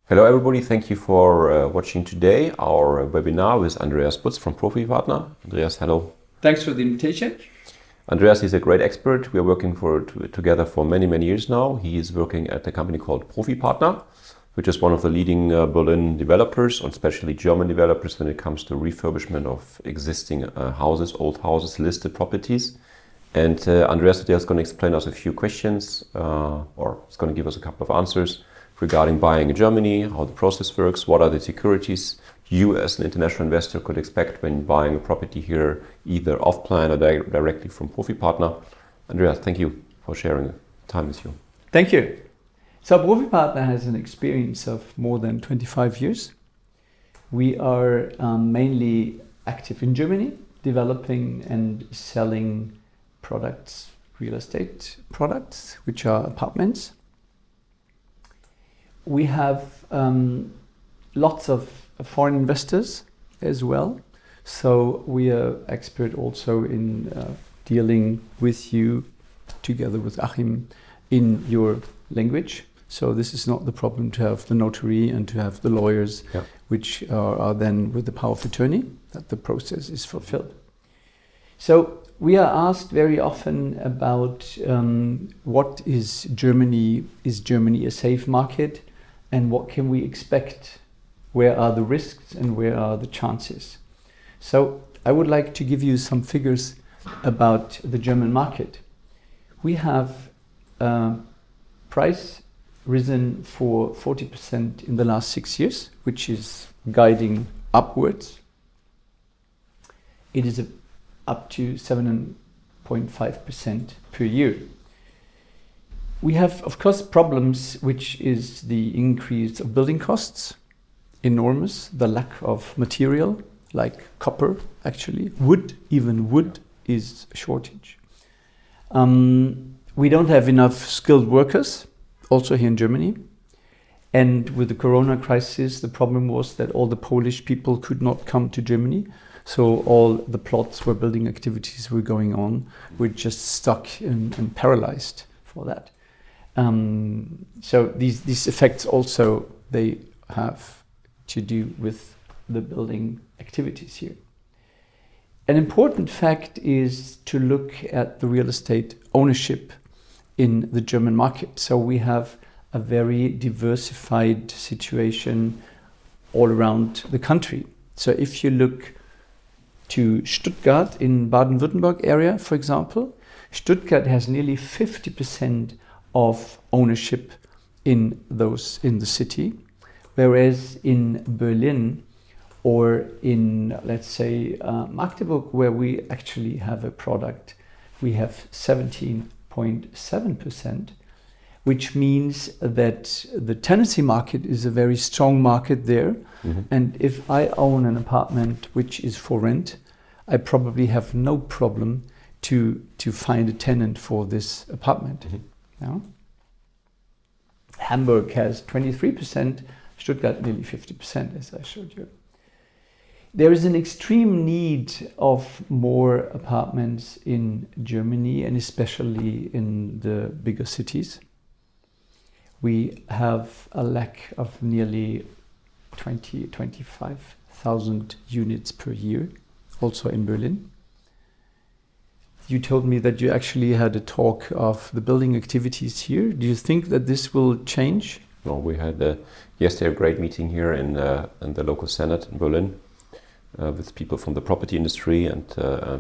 Hello everybody, thank you for watching today our webinar with Andreas Butz from Profi Partner. Andreas, hello. Thanks for the invitation. Andreas is a great expert. We are working together for many years now. He is working at a company called Profi Partner, which is one of the leading Berlin developers, and especially German developers when it comes to refurbishment of existing houses, old houses, listed properties. And Andreas today is going to explain us a few questions, or is going to give us a couple of answers regarding buying in Germany, how the process works, what are the securities you as an international investor could expect when buying a property here, either off-plan or directly from Profi Partner. Andreas, thank you for sharing time with you. Thank you. So Profi Partner has an experience of more than 25 years. We are mainly active in Germany, developing and selling products, real estate products, which are apartments. We have lots of foreign investors as well. So we are expert also in dealing with you together with Achim in your language. So this is not the problem to have the notary and to have the lawyers, which are then with the power of attorney, that the process is fulfilled. So we are asked very often about what is Germany? Is Germany a safe market? And what can we expect? Where are the risks and where are the chances? So I would like to give you some figures about the German market. We have price risen for 40% in the last 6 years, which is guiding upwards. It is up to 7.5% per year. We have, of course, problems, which is the increase of building costs, enormous, the lack of material, like copper, actually, even wood is a shortage. We don't have enough skilled workers, also here in Germany. And with the Corona crisis, the problem was that all the Polish people could not come to Germany. So all the plots where building activities were going on were just stuck and paralyzed for that. So these effects also, they have to do with the building activities here. An important fact is to look at the real estate ownership in the German market. So we have a very diversified situation all around the country. So if you look to Stuttgart in Baden-Württemberg area, for example, Stuttgart has nearly 50% of ownership in the city, whereas in Berlin or in, let's say, Magdeburg, where we actually have a product, we have 17.7%, which means that the tenancy market is a very strong market there. Mm-hmm. And if I own an apartment which is for rent, I probably have no problem to find a tenant for this apartment. Mm-hmm. Yeah? Hamburg has 23%, Stuttgart nearly 50%, as I showed you. There is an extreme need of more apartments in Germany and especially in the bigger cities. We have a lack of nearly 25,000 units per year, also in Berlin. You told me that you actually had a talk of the building activities here. Do you think that this will change? No, we had yesterday a great meeting here in the local Senate in Berlin with people from the property industry and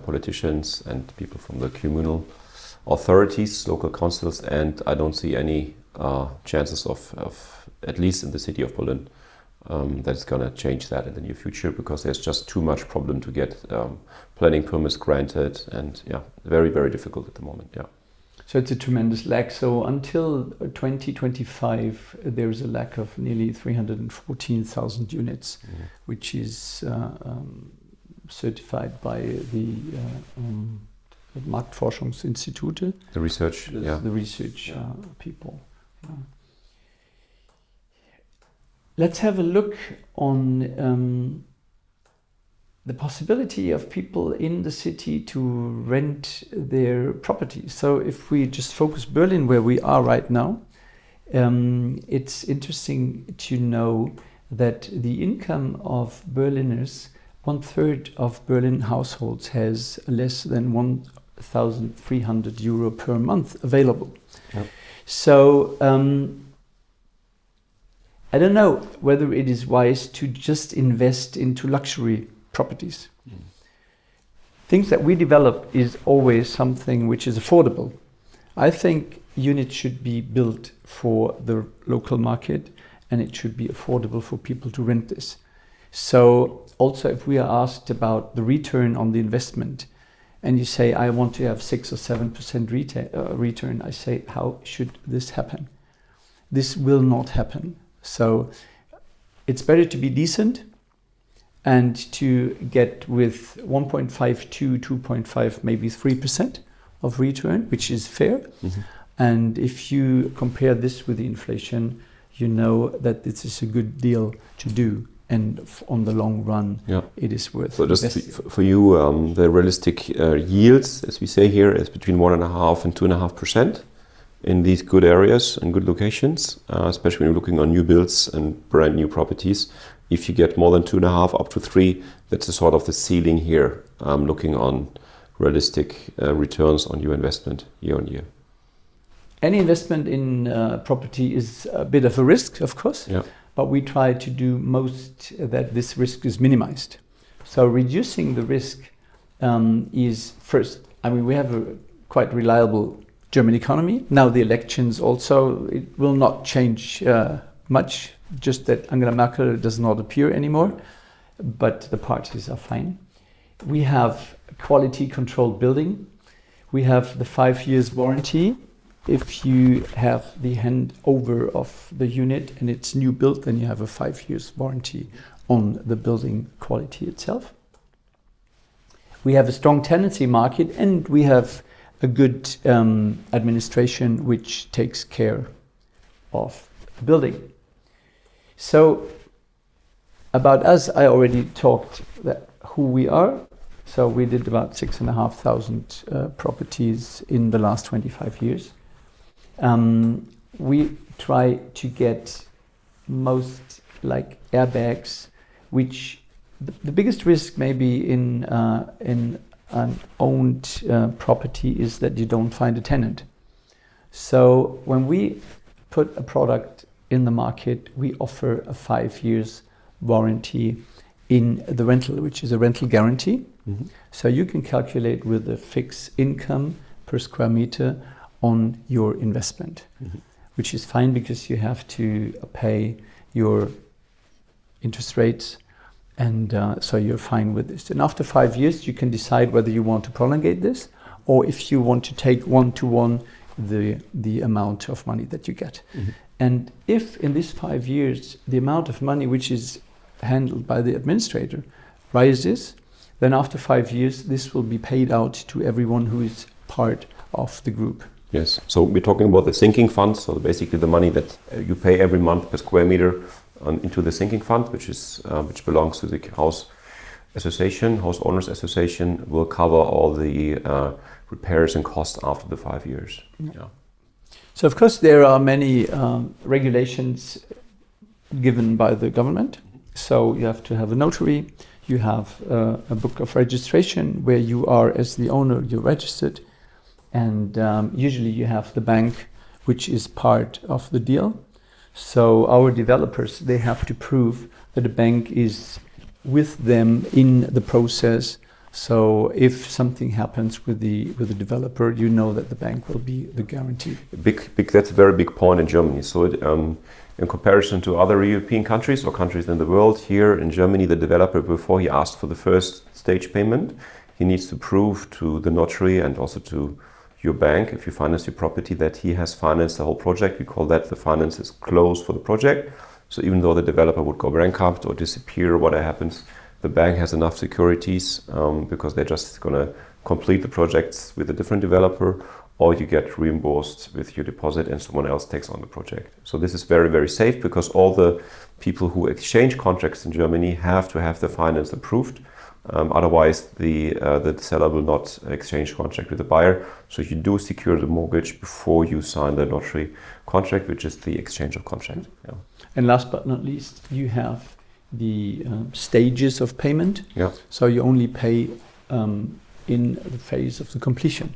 politicians and people from the communal authorities, local councils, and I don't see any chances of, at least in the city of Berlin, that it's going to change that in the near future, because there's just too much problem to get planning permits granted, and very difficult at the moment. So it's a tremendous lack. So until 2025, there is a lack of nearly 314,000 units, which is certified by the Marktforschungsinstitute. The research, the research people. Yeah. Let's have a look on the possibility of people in the city to rent their property. So if we just focus Berlin, where we are right now, it's interesting to know that the income of Berliners, 1/3 of Berlin households has less than 1,300 euro per month available. Yep. So I don't know whether it is wise to just invest into luxury properties. Things that we develop is always something which is affordable. I think units should be built for the local market, and it should be affordable for people to rent this. So also if we are asked about the return on the investment, and you say, I want to have 6 or 7% return, I say, how should this happen? This will not happen. So it's better to be decent and to get with 1.52, 2.5, maybe 3% of return, which is fair. Mm-hmm. And if you compare this with the inflation, you know that this is a good deal to do. And on the long run, it is worth so investing. just for you, the realistic yields, as we say here, is between 1.5% and 2.5% in these good areas and good locations, especially when you're looking on new builds and brand new properties. If you get more than 2.5 up to 3, that's the sort of the ceiling here, looking on realistic returns on your investment year on year. Any investment in property is a bit of a risk, of course. Yeah. But we try to do most that this risk is minimized. So reducing the risk is first. I mean, we have a quite reliable German economy. Now the elections also, it will not change much, just that Angela Merkel does not appear anymore, but the parties are fine. We have quality controlled building. We have the 5 years warranty. If you have the handover of the unit and it's new built, then you have a 5 years warranty on the building quality itself. We have a strong tenancy market, and we have a good administration which takes care of the building. So about us, I already talked that who we are. So we did about 6,500 properties in the last 25 years. We try to get most like airbags, which the biggest risk maybe in an owned property is that you don't find a tenant. So when we put a product in the market, we offer a 5 years warranty in the rental, which is a rental guarantee. Mm-hmm. So you can calculate with a fixed income per square meter on your investment, mm-hmm. which is fine because you have to pay your interest rates, and so you're fine with this. And after 5 years, you can decide whether you want to prolongate this, or if you want to take 1-to-1 the amount of money that you get. Mm-hmm. And if in these 5 years the amount of money which is handled by the administrator rises, then after 5 years this will be paid out to everyone who is part of the group. Yes, so we're talking about the sinking fund, so basically the money that you pay every month per square meter into the sinking fund, which belongs to the house owners association, will cover all the repairs and costs after the 5 years. Yeah. So of course there are many regulations given by the government. So you have to have a notary, you have a book of registration where you are as the owner, you're registered. And usually you have the bank, which is part of the deal. So our developers, they have to prove that the bank is with them in the process. So if something happens with the developer, you know that the bank will be the guarantee. That's a very big point in Germany. So in comparison to other European countries or countries in the world, here in Germany, the developer, before he asks for the first stage payment, he needs to prove to the notary and also to your bank, if you finance your property, that he has financed the whole project. We call that the finance is closed for the project. So even though the developer would go bankrupt or disappear, whatever happens, the bank has enough securities because they're just going to complete the projects with a different developer, or you get reimbursed with your deposit and someone else takes on the project. So this is very, very safe because all the people who exchange contracts in Germany have to have the finance approved Otherwise, the seller will not exchange contract with the buyer. So you do secure the mortgage before you sign the notary contract, which is the exchange of contract. Yeah. And last but not least, you have the stages of payment. Yeah. So you only pay in the phase of the completion.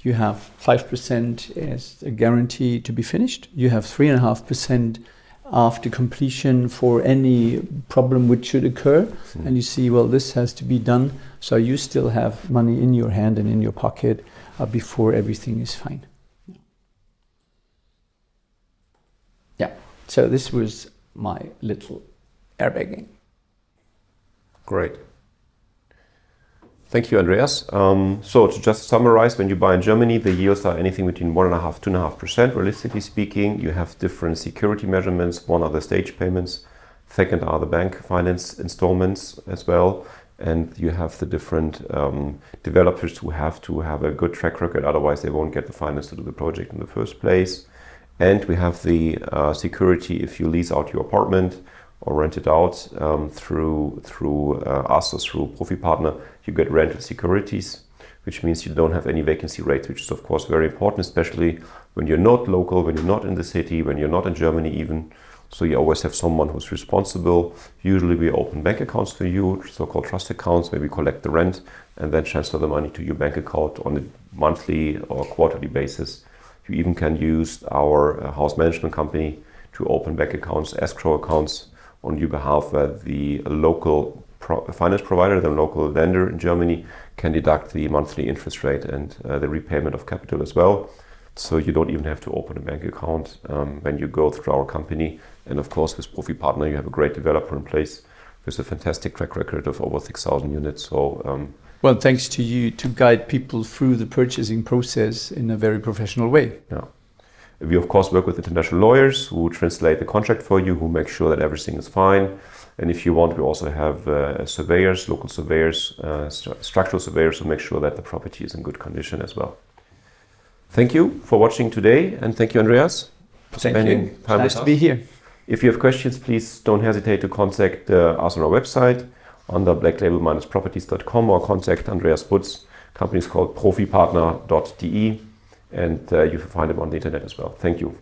You have 5% as a guarantee to be finished. You have 3.5% after completion for any problem which should occur. And you see, well, this has to be done. So you still have money in your hand and in your pocket before everything is fine. Yeah. So this was my little airbagging. Great. Thank you, Andreas. So to just summarize, when you buy in Germany, the yields are anything between 1.5% to 2.5%. Realistically speaking, you have different security measurements. One are the stage payments. Second are the bank finance installments as well. And you have the different developers who have to have a good track record. Otherwise, they won't get the finance to do the project in the first place. And we have the security if you lease out your apartment or rent it out through us or through Profi Partner, you get rental securities, which means you don't have any vacancy rates, which is of course very important, especially when you're not local, when you're not in the city, when you're not in Germany even. So you always have someone who's responsible. Usually we open bank accounts for you, so-called trust accounts, where we collect the rent and then transfer the money to your bank account on a monthly or quarterly basis. You even can use our house management company to open bank accounts, escrow accounts on your behalf, where the local finance provider, the local lender in Germany, can deduct the monthly interest rate and the repayment of capital as well. So you don't even have to open a bank account when you go through our company. And of course, with Profi Partner, you have a great developer in place with a fantastic track record of over 6,000 units. So, well, thanks to you to guide people through the purchasing process in a very professional way. Yeah. We of course work with international lawyers who translate the contract for you, who make sure that everything is fine. And if you want, we also have surveyors, local surveyors, structural surveyors who make sure that the property is in good condition as well. Thank you for watching today, and thank you, Andreas, for spending time with us. Nice to be here. If you have questions, please don't hesitate to contact us on our website under blacklabel-properties.com or contact Andreas Butz. Company is called profipartner.de. And you can find them on the internet as well. Thank you.